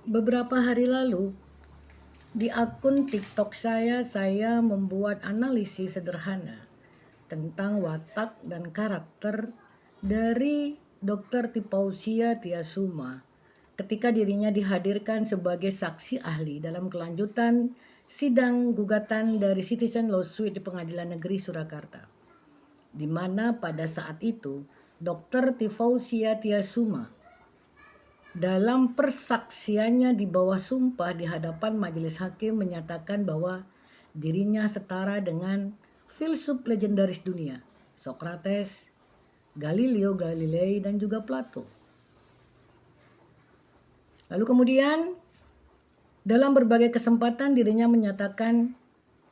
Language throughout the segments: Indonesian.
Beberapa hari lalu, di akun TikTok saya membuat analisis sederhana tentang watak dan karakter dari Dr. Tipausia Tiasuma ketika dirinya dihadirkan sebagai saksi ahli dalam kelanjutan sidang gugatan dari Citizen Lawsuit di Pengadilan Negeri Surakarta, di mana pada saat itu Dr. Tifausia Tiasuma dalam persaksiannya di bawah sumpah di hadapan majelis hakim menyatakan bahwa dirinya setara dengan filsuf legendaris dunia, Socrates, Galileo Galilei, dan juga Plato. Lalu kemudian dalam berbagai kesempatan dirinya menyatakan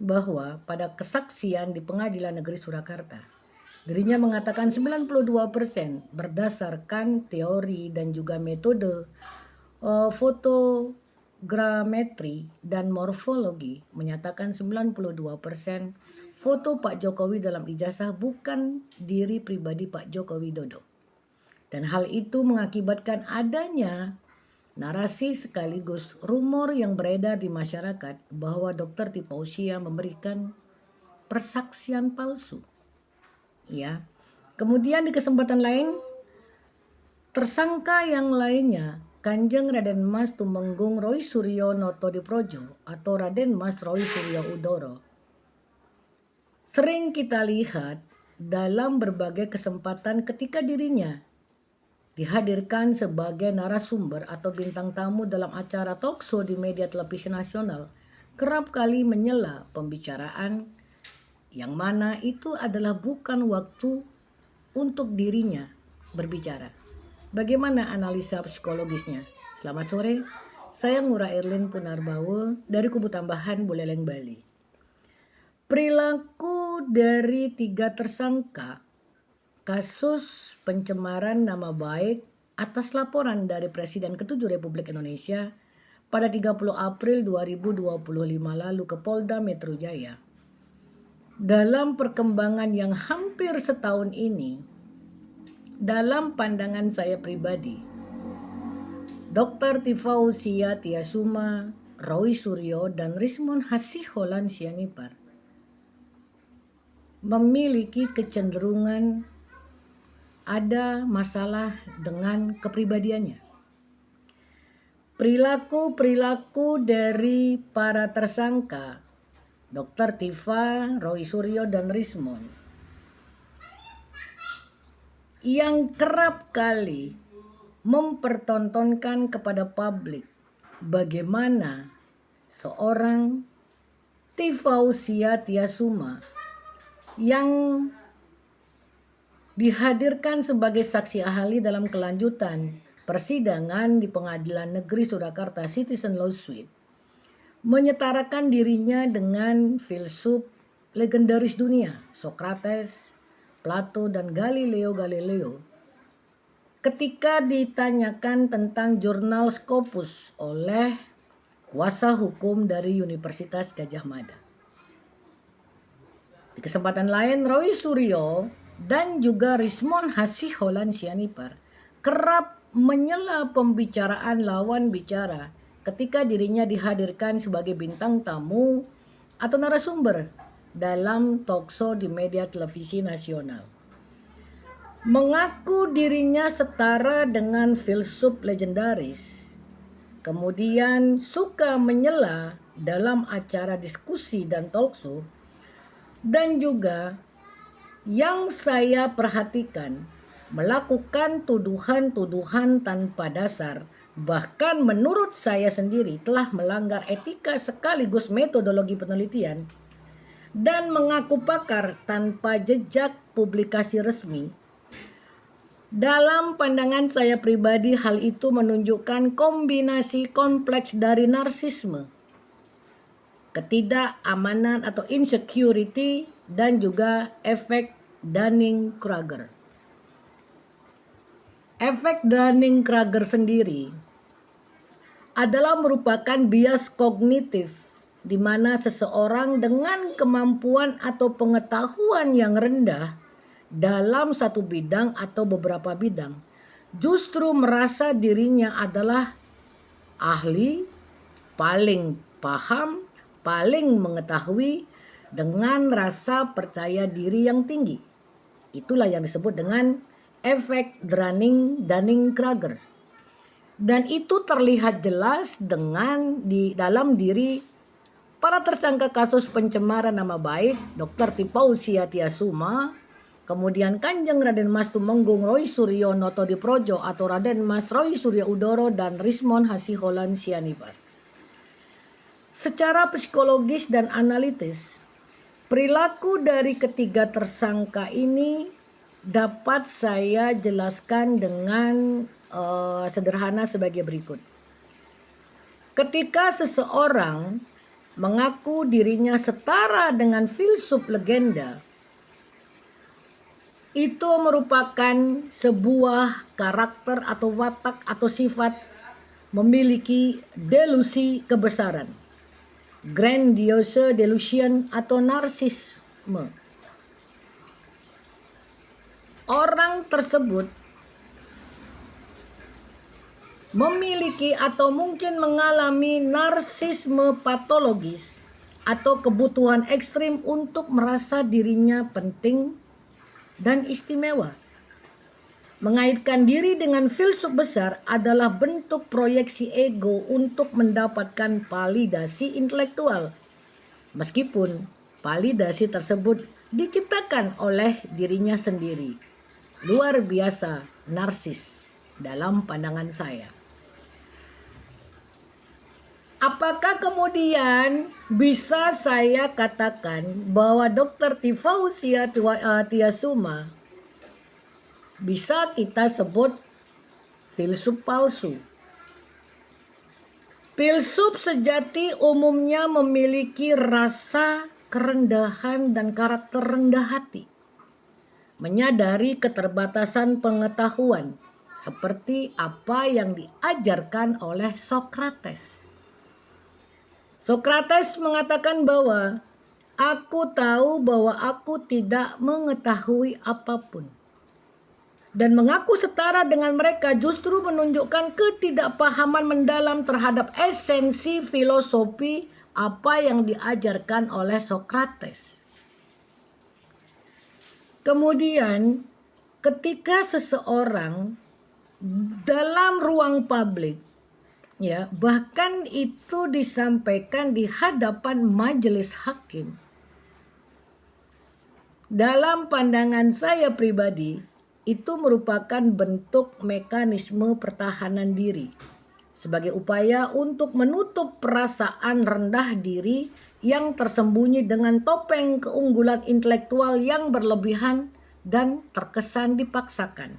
bahwa pada kesaksian di Pengadilan Negeri Surakarta, dirinya mengatakan 92% berdasarkan teori dan juga metode fotogrametri dan morfologi menyatakan 92% foto Pak Jokowi dalam ijazah bukan diri pribadi Pak Joko Widodo. Dan hal itu mengakibatkan adanya narasi sekaligus rumor yang beredar di masyarakat bahwa Dr. Tipausia memberikan persaksian palsu. Ya. Kemudian di kesempatan lain, tersangka yang lainnya, Kanjeng Raden Mas Tumenggung Roy Suryo Notodiprojo atau Raden Mas Roy Suryo Udoro, sering kita lihat dalam berbagai kesempatan ketika dirinya dihadirkan sebagai narasumber atau bintang tamu dalam acara talkshow di media televisi nasional, kerap kali menyela pembicaraan yang mana itu adalah bukan waktu untuk dirinya berbicara. Bagaimana analisa psikologisnya? Selamat sore, saya Ngura Erlin Punarbawa dari Kubu Tambahan Buleleng, Bali. Perilaku dari 3 tersangka kasus pencemaran nama baik atas laporan dari Presiden ke-7 Republik Indonesia pada 30 April 2025 lalu ke Polda Metro Jaya. Dalam perkembangan yang hampir setahun ini, dalam pandangan saya pribadi, Dr. Tifausia Tiasuma, Roy Suryo, dan Rismon Hasiholan Sianipar memiliki kecenderungan ada masalah dengan kepribadiannya. Perilaku dari para tersangka, Dr. Tifa, Roy Suryo, dan Rismon, yang kerap kali mempertontonkan kepada publik bagaimana seorang Tifausia Tiasuma yang dihadirkan sebagai saksi ahli dalam kelanjutan persidangan di Pengadilan Negeri Surakarta Citizen Lawsuit menyetarakan dirinya dengan filsuf legendaris dunia, Socrates, Plato, dan Galileo Galilei ketika ditanyakan tentang jurnal Scopus oleh kuasa hukum dari Universitas Gadjah Mada. Di kesempatan lain, Roy Suryo dan juga Rismon Hasiholan Sianipar kerap menyela pembicaraan lawan bicara ketika dirinya dihadirkan sebagai bintang tamu atau narasumber dalam talkshow di media televisi nasional. Mengaku dirinya setara dengan filsuf legendaris, kemudian suka menyela dalam acara diskusi dan talkshow, dan juga yang saya perhatikan melakukan tuduhan-tuduhan tanpa dasar, bahkan menurut saya sendiri telah melanggar etika sekaligus metodologi penelitian, dan mengaku pakar tanpa jejak publikasi resmi. Dalam pandangan saya pribadi, hal itu menunjukkan kombinasi kompleks dari narsisme, ketidakamanan atau insecurity, dan juga efek Dunning-Kruger. Efek Dunning-Kruger sendiri adalah merupakan bias kognitif di mana seseorang dengan kemampuan atau pengetahuan yang rendah dalam satu bidang atau beberapa bidang justru merasa dirinya adalah ahli, paling paham, paling mengetahui dengan rasa percaya diri yang tinggi. Itulah yang disebut dengan efek Dunning-Kruger. Dan itu terlihat jelas di dalam diri para tersangka kasus pencemaran nama baik Dr. Tifausia Tiasuma, kemudian Kanjeng Raden Mas Tumenggung Roy Suryo Noto Diprojo atau Raden Mas Roy Suryo Udoro dan Rismon Hasiholan Sianibar. Secara psikologis dan analitis, perilaku dari ketiga tersangka ini dapat saya jelaskan dengan sederhana sebagai berikut. Ketika seseorang mengaku dirinya setara dengan filsuf legenda, itu merupakan sebuah karakter atau watak atau sifat memiliki delusi kebesaran, grandiose delusion atau narsisme. Orang tersebut memiliki atau mungkin mengalami narsisme patologis atau kebutuhan ekstrim untuk merasa dirinya penting dan istimewa. Mengaitkan diri dengan filsuf besar adalah bentuk proyeksi ego untuk mendapatkan validasi intelektual. Meskipun validasi tersebut diciptakan oleh dirinya sendiri. Luar biasa narsis dalam pandangan saya. Apakah kemudian bisa saya katakan bahwa Dr. Tifausia Tiasuma bisa kita sebut filsuf palsu? Filsuf sejati umumnya memiliki rasa kerendahan dan karakter rendah hati, menyadari keterbatasan pengetahuan seperti apa yang diajarkan oleh Sokrates. Sokrates mengatakan bahwa aku tahu bahwa aku tidak mengetahui apapun. Dan mengaku setara dengan mereka justru menunjukkan ketidakpahaman mendalam terhadap esensi filosofi apa yang diajarkan oleh Sokrates. Kemudian ketika seseorang dalam ruang publik, ya, bahkan itu disampaikan di hadapan majelis hakim. Dalam pandangan saya pribadi, itu merupakan bentuk mekanisme pertahanan diri sebagai upaya untuk menutup perasaan rendah diri yang tersembunyi dengan topeng keunggulan intelektual yang berlebihan dan terkesan dipaksakan.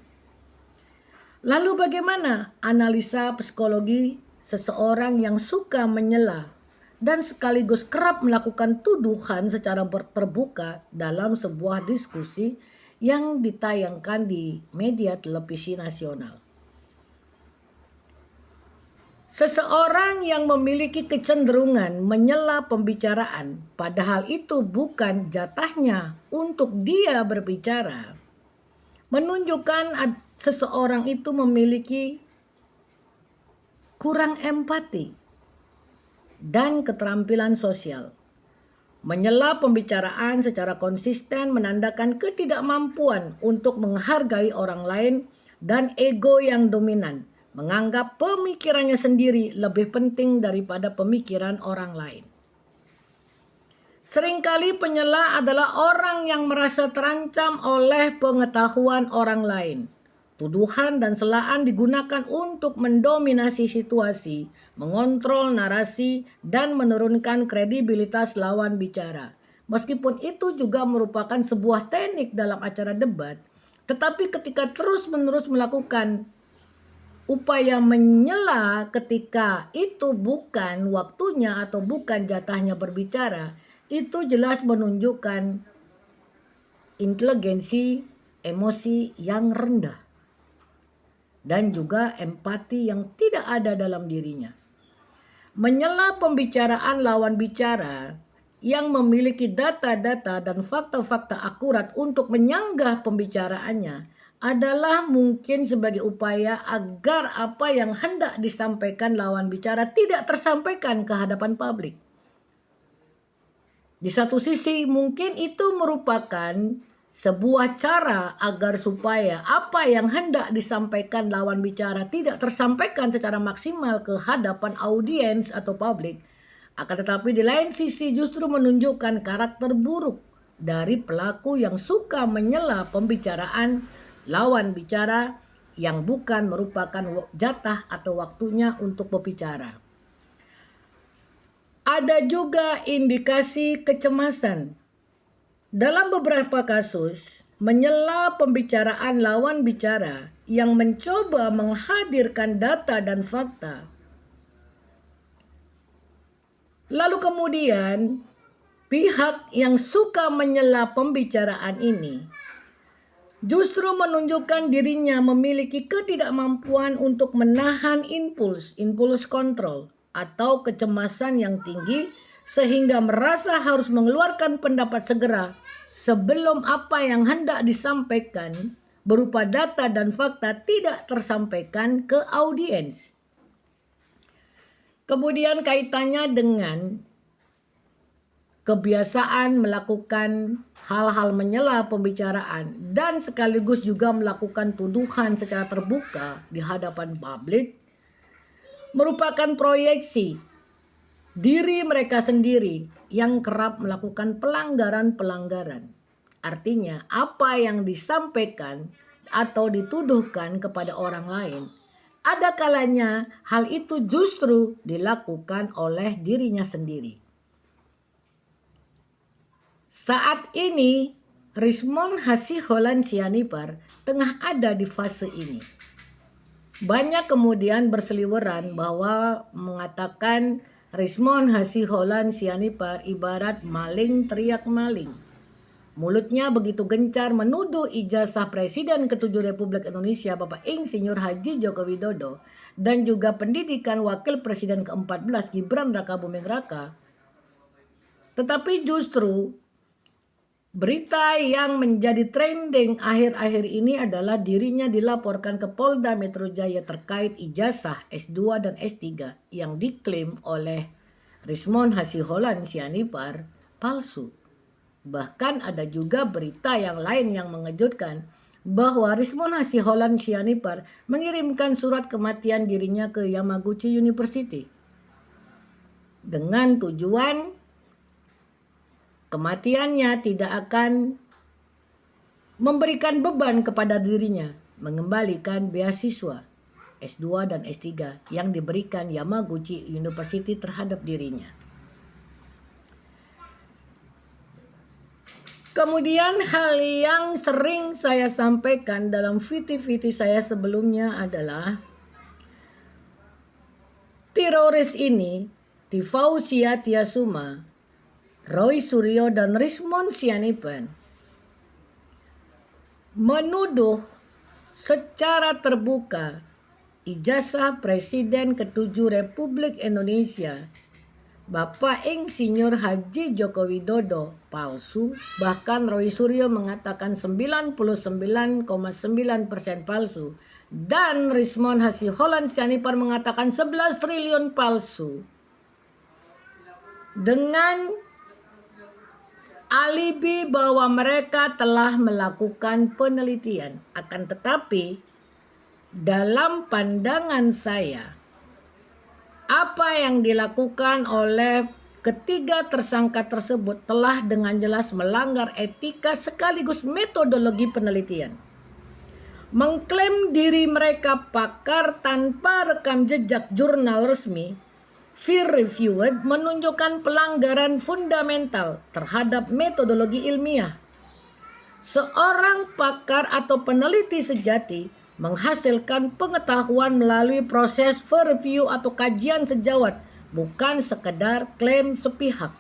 Lalu bagaimana analisa psikologi seseorang yang suka menyela dan sekaligus kerap melakukan tuduhan secara terbuka dalam sebuah diskusi yang ditayangkan di media televisi nasional? Seseorang yang memiliki kecenderungan menyela pembicaraan, padahal itu bukan jatahnya untuk dia berbicara, menunjukkan seseorang itu memiliki kurang empati dan keterampilan sosial. Menyela pembicaraan secara konsisten menandakan ketidakmampuan untuk menghargai orang lain dan ego yang dominan, menganggap pemikirannya sendiri lebih penting daripada pemikiran orang lain. Seringkali penyela adalah orang yang merasa terancam oleh pengetahuan orang lain. Tuduhan dan celaan digunakan untuk mendominasi situasi, mengontrol narasi, dan menurunkan kredibilitas lawan bicara. Meskipun itu juga merupakan sebuah teknik dalam acara debat, tetapi ketika terus-menerus melakukan upaya menyela ketika itu bukan waktunya atau bukan jatahnya berbicara, itu jelas menunjukkan inteligensi emosi yang rendah dan juga empati yang tidak ada dalam dirinya. Menyela pembicaraan lawan bicara yang memiliki data-data dan fakta-fakta akurat untuk menyanggah pembicaraannya adalah mungkin sebagai upaya agar apa yang hendak disampaikan lawan bicara tidak tersampaikan ke hadapan publik. Di satu sisi mungkin itu merupakan sebuah cara agar supaya apa yang hendak disampaikan lawan bicara tidak tersampaikan secara maksimal ke hadapan audiens atau publik. Akan tetapi di lain sisi justru menunjukkan karakter buruk dari pelaku yang suka menyela pembicaraan lawan bicara yang bukan merupakan jatah atau waktunya untuk berbicara. Ada juga indikasi kecemasan. Dalam beberapa kasus, menyela pembicaraan lawan bicara yang mencoba menghadirkan data dan fakta. Lalu kemudian, pihak yang suka menyela pembicaraan ini justru menunjukkan dirinya memiliki ketidakmampuan untuk menahan impuls kontrol atau kecemasan yang tinggi sehingga merasa harus mengeluarkan pendapat segera sebelum apa yang hendak disampaikan berupa data dan fakta tidak tersampaikan ke audiens. Kemudian kaitannya dengan kebiasaan melakukan hal-hal menyela pembicaraan dan sekaligus juga melakukan tuduhan secara terbuka di hadapan publik merupakan proyeksi diri mereka sendiri yang kerap melakukan pelanggaran-pelanggaran. Artinya apa yang disampaikan atau dituduhkan kepada orang lain, ada kalanya hal itu justru dilakukan oleh dirinya sendiri. Saat ini Rismon Hasiholan Sianipar tengah ada di fase ini. Banyak kemudian berseliweran bahwa mengatakan Rismon Hasiholan Sianipar ibarat maling teriak maling. Mulutnya begitu gencar menuduh ijazah Presiden ke-7 Republik Indonesia Bapak Insinyur Haji Joko Widodo dan juga pendidikan Wakil Presiden ke-14 Gibran Rakabuming Raka. Tetapi justru berita yang menjadi trending akhir-akhir ini adalah dirinya dilaporkan ke Polda Metro Jaya terkait ijazah S2 dan S3 yang diklaim oleh Rismon Hasiholan Sianipar palsu. Bahkan ada juga berita yang lain yang mengejutkan bahwa Rismon Hasiholan Sianipar mengirimkan surat kematian dirinya ke Yamaguchi University dengan tujuan kematiannya tidak akan memberikan beban kepada dirinya mengembalikan beasiswa S2 dan S3 yang diberikan Yamaguchi University terhadap dirinya. Kemudian hal yang sering saya sampaikan dalam VT-VT saya sebelumnya adalah teroris ini, Tifausia Tiasuma, Roy Suryo dan Rismon Sianipar menuduh secara terbuka ijazah Presiden ke-7 Republik Indonesia Bapak Insinyur Haji Joko Widodo palsu. Bahkan Roy Suryo mengatakan 99,9% palsu dan Rismon Hasiholan Sianipar mengatakan 11 triliun palsu dengan alibi bahwa mereka telah melakukan penelitian. Akan tetapi dalam pandangan saya, apa yang dilakukan oleh ketiga tersangka tersebut telah dengan jelas melanggar etika sekaligus metodologi penelitian. Mengklaim diri mereka pakar tanpa rekam jejak jurnal resmi, peer reviewed, menunjukkan pelanggaran fundamental terhadap metodologi ilmiah. Seorang pakar atau peneliti sejati menghasilkan pengetahuan melalui proses peer review atau kajian sejawat, bukan sekedar klaim sepihak.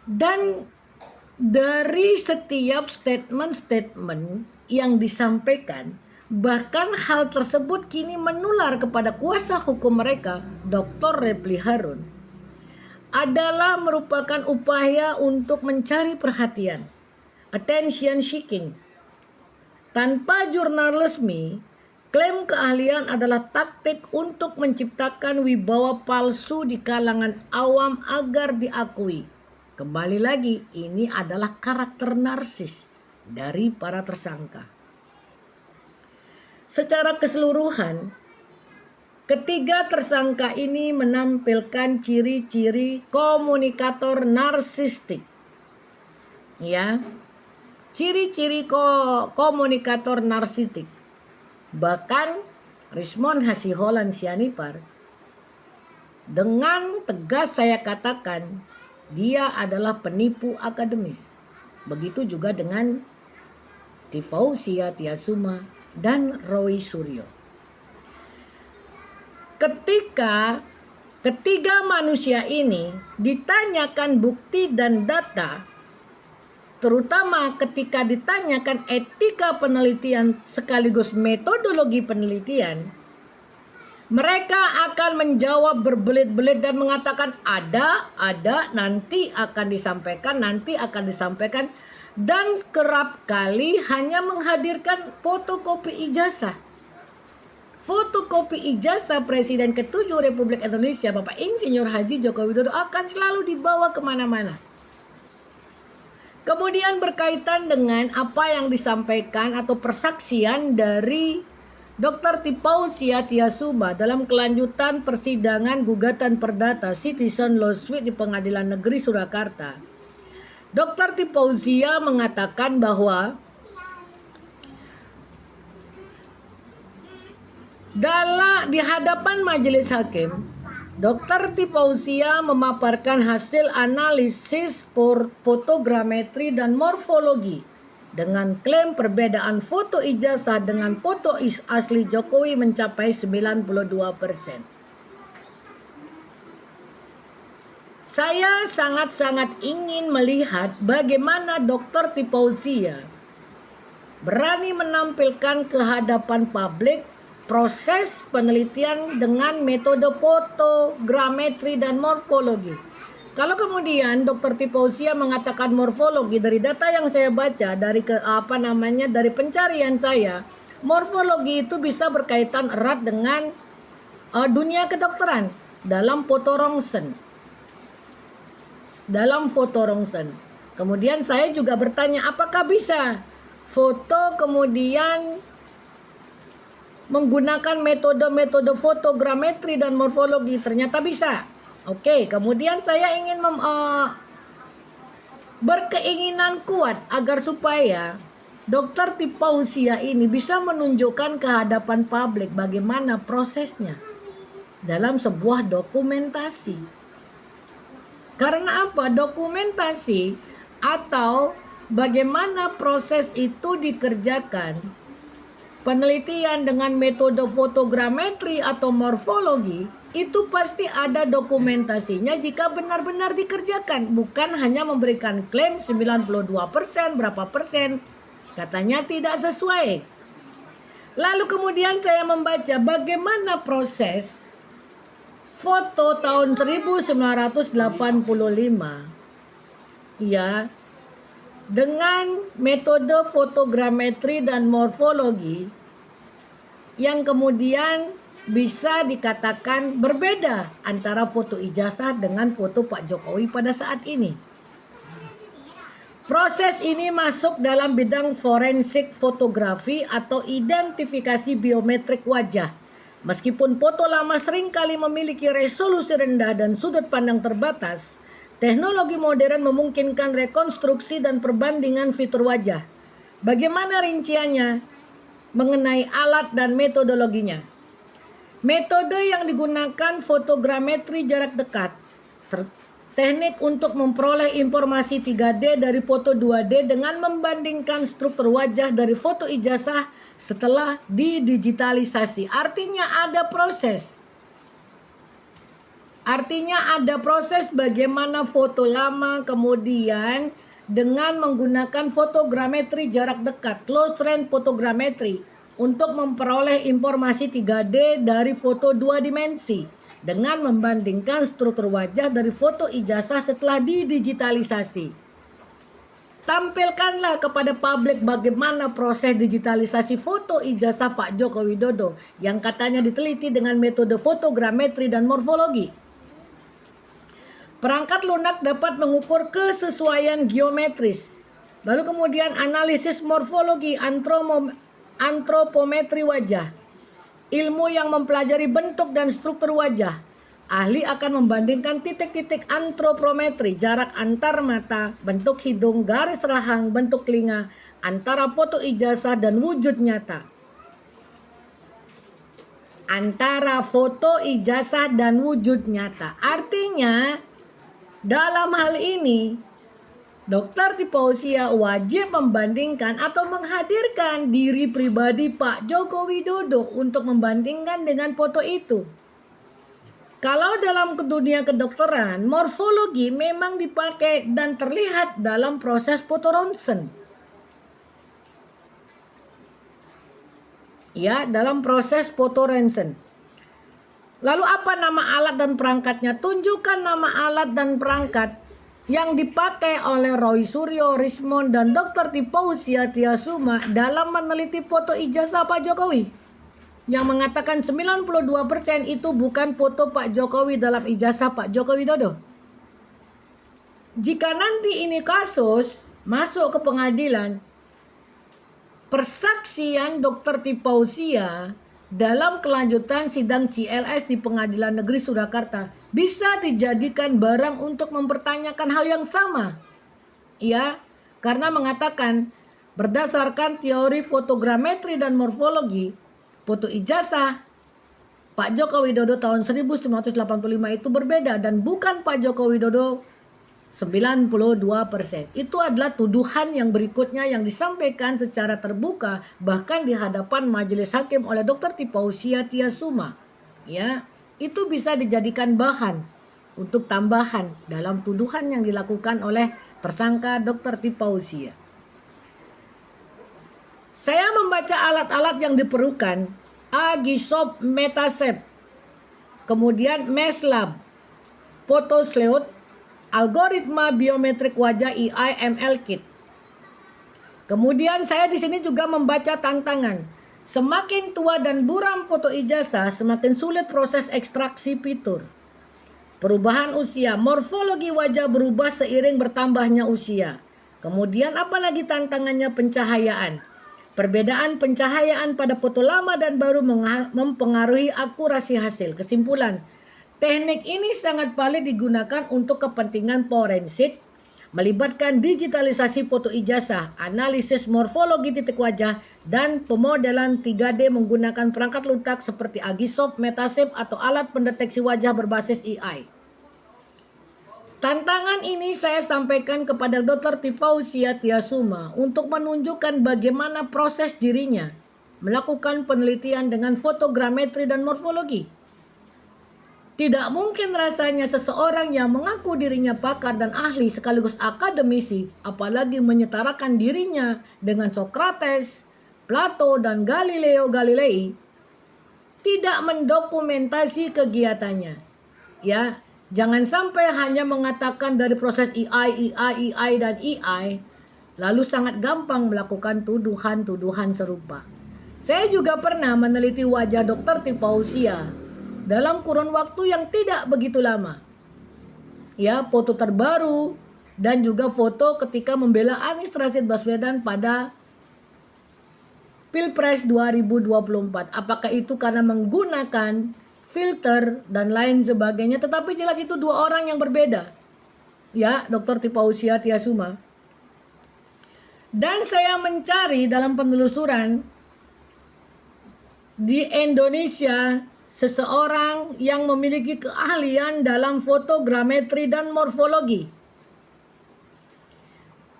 Dan dari setiap statement-statement yang disampaikan, bahkan hal tersebut kini menular kepada kuasa hukum mereka, Dr. Refli Harun, adalah merupakan upaya untuk mencari perhatian, attention seeking, Tanpa jurnal resmi, klaim keahlian adalah taktik untuk menciptakan wibawa palsu di kalangan awam agar diakui. Kembali lagi, ini adalah karakter narsis dari para tersangka. Secara keseluruhan, ketiga tersangka ini menampilkan ciri-ciri komunikator narsistik. Ya, ciri-ciri komunikator narsistik. Bahkan Richmond Hasiholan Sianipar, dengan tegas saya katakan dia adalah penipu akademis. Begitu juga dengan Tifausia Tiasuma dan Roy Suryo. Ketika ketiga manusia ini ditanyakan bukti dan data, terutama ketika ditanyakan etika penelitian sekaligus metodologi penelitian, mereka akan menjawab berbelit-belit dan mengatakan ada, nanti akan disampaikan, dan kerap kali hanya menghadirkan fotokopi ijazah. Fotokopi ijazah Presiden ke-7 Republik Indonesia Bapak Insinyur Haji Joko Widodo akan selalu dibawa kemana-mana. Kemudian berkaitan dengan apa yang disampaikan atau persaksian dari Dr. Tifausia Tiasuma dalam kelanjutan persidangan gugatan perdata Citizen Lawsuit di Pengadilan Negeri Surakarta. Dr. Tifausia mengatakan bahwa di hadapan majelis hakim, Dr. Tifausia memaparkan hasil analisis fotogrametri dan morfologi dengan klaim perbedaan foto ijazah dengan foto asli Jokowi mencapai 92%. Saya sangat-sangat ingin melihat bagaimana Dr. Tifausia berani menampilkan ke hadapan publik proses penelitian dengan metode fotogrametri dan morfologi. Kalau kemudian Dr. Tifausia mengatakan morfologi, dari data yang saya baca dari dari pencarian saya, morfologi itu bisa berkaitan erat dengan dunia kedokteran dalam foto rongsen. Kemudian saya juga bertanya apakah bisa foto kemudian menggunakan metode fotogrametri dan morfologi. Ternyata bisa. Oke, kemudian saya ingin berkeinginan kuat agar supaya Dr. Tifausia ini bisa menunjukkan ke hadapan publik bagaimana prosesnya dalam sebuah dokumentasi. Karena apa? Dokumentasi atau bagaimana proses itu dikerjakan, penelitian dengan metode fotogrametri atau morfologi, itu pasti ada dokumentasinya jika benar-benar dikerjakan. Bukan hanya memberikan klaim 92%, berapa persen, katanya tidak sesuai. Lalu kemudian saya membaca bagaimana proses foto tahun 1985 ya, dengan metode fotogrametri dan morfologi yang kemudian bisa dikatakan berbeda antara foto ijazah dengan foto Pak Jokowi pada saat ini. Proses ini masuk dalam bidang forensik fotografi atau identifikasi biometrik wajah. Meskipun foto lama seringkali memiliki resolusi rendah dan sudut pandang terbatas, teknologi modern memungkinkan rekonstruksi dan perbandingan fitur wajah. Bagaimana rinciannya mengenai alat dan metodologinya? Metode yang digunakan fotogrametri jarak dekat, teknik untuk memperoleh informasi 3D dari foto 2D dengan membandingkan struktur wajah dari foto ijazah setelah didigitalisasi. Artinya ada proses bagaimana foto lama kemudian dengan menggunakan fotogrametri jarak dekat, close range fotogrametri, untuk memperoleh informasi 3D dari foto 2 dimensi dengan membandingkan struktur wajah dari foto ijazah setelah didigitalisasi. Tampilkanlah kepada publik bagaimana proses digitalisasi foto ijazah Pak Joko Widodo yang katanya diteliti dengan metode fotogrametri dan morfologi. Perangkat lunak dapat mengukur kesesuaian geometris. Lalu kemudian analisis morfologi antropometri wajah. Ilmu yang mempelajari bentuk dan struktur wajah. Ahli akan membandingkan titik-titik antropometri, jarak antar mata, bentuk hidung, garis rahang, bentuk telinga, antara foto ijazah dan wujud nyata. Antara foto ijazah dan wujud nyata. Artinya, dalam hal ini, Dokter tipe usia wajib membandingkan atau menghadirkan diri pribadi Pak Joko Widodo untuk membandingkan dengan foto itu. Kalau dalam dunia kedokteran, morfologi memang dipakai dan terlihat dalam proses foto ronsen. Ya, dalam proses foto ronsen. Lalu apa nama alat dan perangkatnya? Tunjukkan nama alat dan perangkat yang dipakai oleh Roy Suryo, Rismond, dan Dr. Tipausia Tiasuma dalam meneliti foto ijazah Pak Jokowi. Yang mengatakan 92% itu bukan foto Pak Jokowi dalam ijazah Pak Joko Widodo. Jika nanti ini kasus masuk ke pengadilan, persaksian Dr. Tipausia dalam kelanjutan sidang CLS di Pengadilan Negeri Surakarta bisa dijadikan barang untuk mempertanyakan hal yang sama. Ya, karena mengatakan berdasarkan teori fotogrametri dan morfologi, foto ijazah Pak Joko Widodo tahun 1985 itu berbeda dan bukan Pak Joko Widodo 92%. Itu adalah tuduhan yang berikutnya yang disampaikan secara terbuka bahkan di hadapan majelis hakim oleh Dr. Tipausia Tiasuma. Ya, itu bisa dijadikan bahan untuk tambahan dalam tuduhan yang dilakukan oleh tersangka Dr. Tipausia. Saya membaca alat-alat yang diperlukan, Agisop Metasep, kemudian Meslab, Photosleut, algoritma biometrik wajah AI/ML Kit. Kemudian saya di sini juga membaca tantangan. Semakin tua dan buram foto ijazah, semakin sulit proses ekstraksi fitur. Perubahan usia, morfologi wajah berubah seiring bertambahnya usia. Kemudian apalagi tantangannya pencahayaan. Perbedaan pencahayaan pada foto lama dan baru mempengaruhi akurasi hasil. Kesimpulan, teknik ini sangat valid digunakan untuk kepentingan forensik, melibatkan digitalisasi foto ijazah, analisis morfologi titik wajah, dan pemodelan 3D menggunakan perangkat lunak seperti Agisop, Metasep, atau alat pendeteksi wajah berbasis AI. Tantangan ini saya sampaikan kepada Dr. Tipausia Tiasuma untuk menunjukkan bagaimana proses dirinya melakukan penelitian dengan fotogrametri dan morfologi. Tidak mungkin rasanya seseorang yang mengaku dirinya pakar dan ahli sekaligus akademisi, apalagi menyetarakan dirinya dengan Socrates, Plato, dan Galileo Galilei, tidak mendokumentasi kegiatannya. Ya, jangan sampai hanya mengatakan dari proses AI, dan AI, lalu sangat gampang melakukan tuduhan-tuduhan serupa. Saya juga pernah meneliti wajah Dr. Tipausia dalam kurun waktu yang tidak begitu lama. Ya, foto terbaru dan juga foto ketika membela Anies Rashid Baswedan pada Pilpres 2024. Apakah itu karena menggunakan filter dan lain sebagainya, tetapi jelas itu dua orang yang berbeda. Ya, Dr. Tipausia Tiasuma. Dan saya mencari dalam penelusuran di Indonesia seseorang yang memiliki keahlian dalam fotogrametri dan morfologi.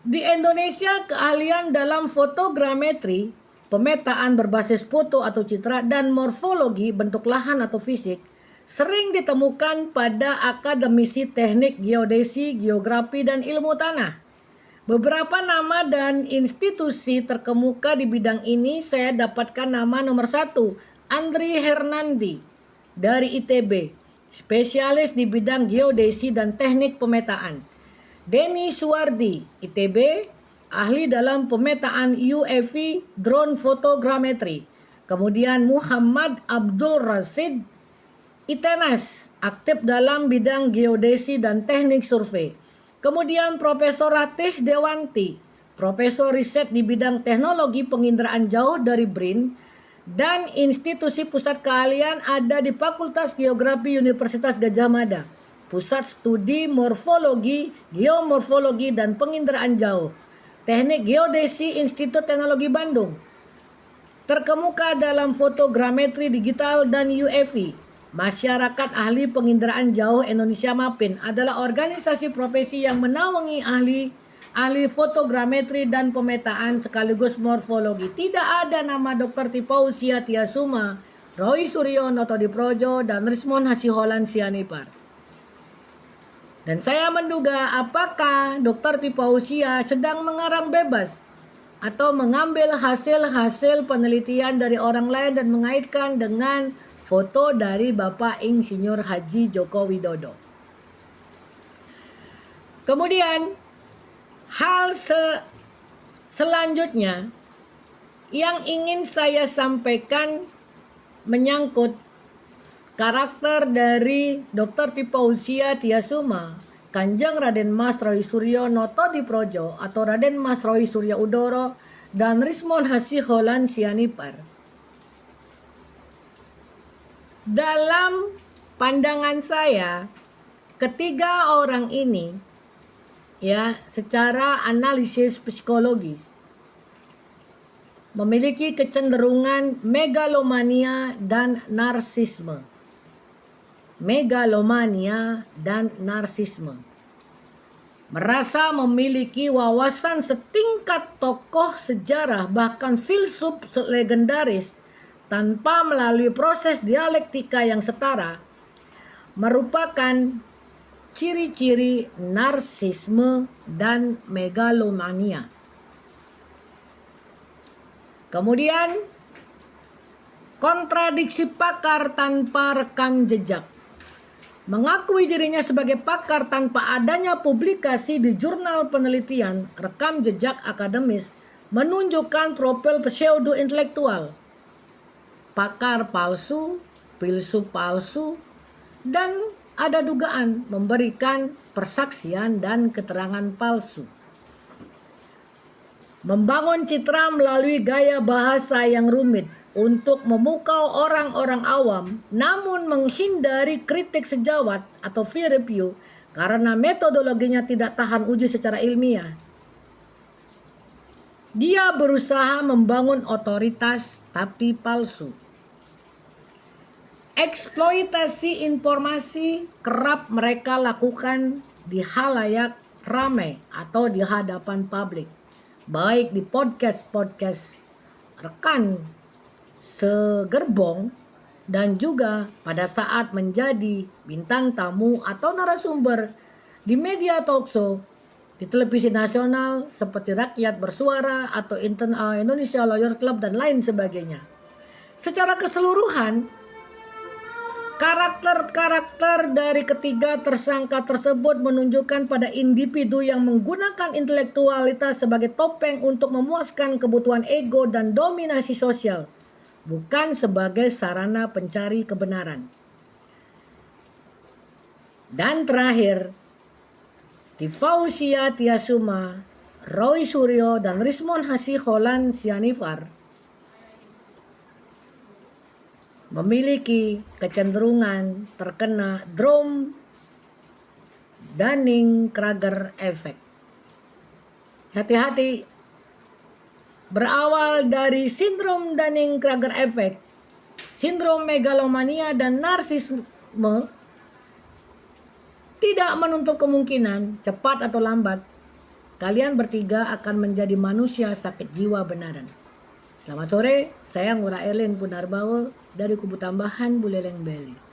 Di Indonesia keahlian dalam fotogrametri, pemetaan berbasis foto atau citra, dan morfologi bentuk lahan atau fisik sering ditemukan pada akademisi teknik geodesi, geografi, dan ilmu tanah. Beberapa nama dan institusi terkemuka di bidang ini saya dapatkan nama nomor 1, Andri Hernandi dari ITB, spesialis di bidang geodesi dan teknik pemetaan. Denny Suwardi, ITB, ahli dalam pemetaan UAV drone fotogrametri. Kemudian Muhammad Abdul Rasid Itenas, aktif dalam bidang geodesi dan teknik survei. Kemudian Profesor Ratih Dewanti, profesor riset di bidang teknologi penginderaan jauh dari BRIN dan institusi pusat keahlian ada di Fakultas Geografi Universitas Gadjah Mada, Pusat Studi Morfologi, Geomorfologi dan Penginderaan Jauh, Teknik Geodesi Institut Teknologi Bandung, terkemuka dalam fotogrametri digital dan UAV. Masyarakat Ahli Penginderaan Jauh Indonesia MAPIN adalah organisasi profesi yang menaungi ahli fotogrametri dan pemetaan sekaligus morfologi. Tidak ada nama Dr. Tipausia Tiasuma, Roy Suryo Noto Diprojo, dan Rismon Hasiholan Sianipar. Dan saya menduga apakah Dr. Tipausia sedang mengarang bebas atau mengambil hasil-hasil penelitian dari orang lain dan mengaitkan dengan foto dari Bapak Insinyur Haji Joko Widodo. Kemudian hal selanjutnya yang ingin saya sampaikan menyangkut karakter dari Dr. Tipausia Tiasuma, Kanjeng Raden Mas Roy Suryo Noto Diprojo atau Raden Mas Roy Suryo Udoro dan Rismon Hasiholan Sianipar. Dalam pandangan saya, ketiga orang ini secara analisis psikologis memiliki kecenderungan megalomania dan narsisme. Megalomania dan narsisme. Merasa memiliki wawasan setingkat tokoh sejarah bahkan filsuf legendaris tanpa melalui proses dialektika yang setara merupakan ciri-ciri narsisme dan megalomania. Kemudian kontradiksi pakar tanpa rekam jejak. Mengakui dirinya sebagai pakar tanpa adanya publikasi di jurnal penelitian, rekam jejak akademis menunjukkan profil pseudo intelektual, pakar palsu, filsuf palsu, dan ada dugaan memberikan persaksian dan keterangan palsu. Membangun citra melalui gaya bahasa yang rumit untuk memukau orang-orang awam, namun menghindari kritik sejawat atau peer review karena metodologinya tidak tahan uji secara ilmiah. Dia berusaha membangun otoritas tapi palsu. Eksploitasi informasi kerap mereka lakukan di halayak ramai atau di hadapan publik, baik di podcast rekan segerbong dan juga pada saat menjadi bintang tamu atau narasumber di media talkshow di televisi nasional seperti Rakyat Bersuara atau Indonesia Lawyer Club dan lain sebagainya. Secara keseluruhan, karakter-karakter dari ketiga tersangka tersebut menunjukkan pada individu yang menggunakan intelektualitas sebagai topeng untuk memuaskan kebutuhan ego dan dominasi sosial, bukan sebagai sarana pencari kebenaran. Dan terakhir, Tipausia Tiasuma, Roy Suryo, dan Rismon Hasiholan Sianipar memiliki kecenderungan terkena Drom Dunning-Kruger effect. Hati-hati, berawal dari sindrom Dunning-Kruger effect, sindrom megalomania dan narsisme tidak menutup kemungkinan cepat atau lambat kalian bertiga akan menjadi manusia sakit jiwa benaran. Selamat sore, saya Ngurah Erlin Punarbawa dari Kubu Tambahan Buleleng Beli.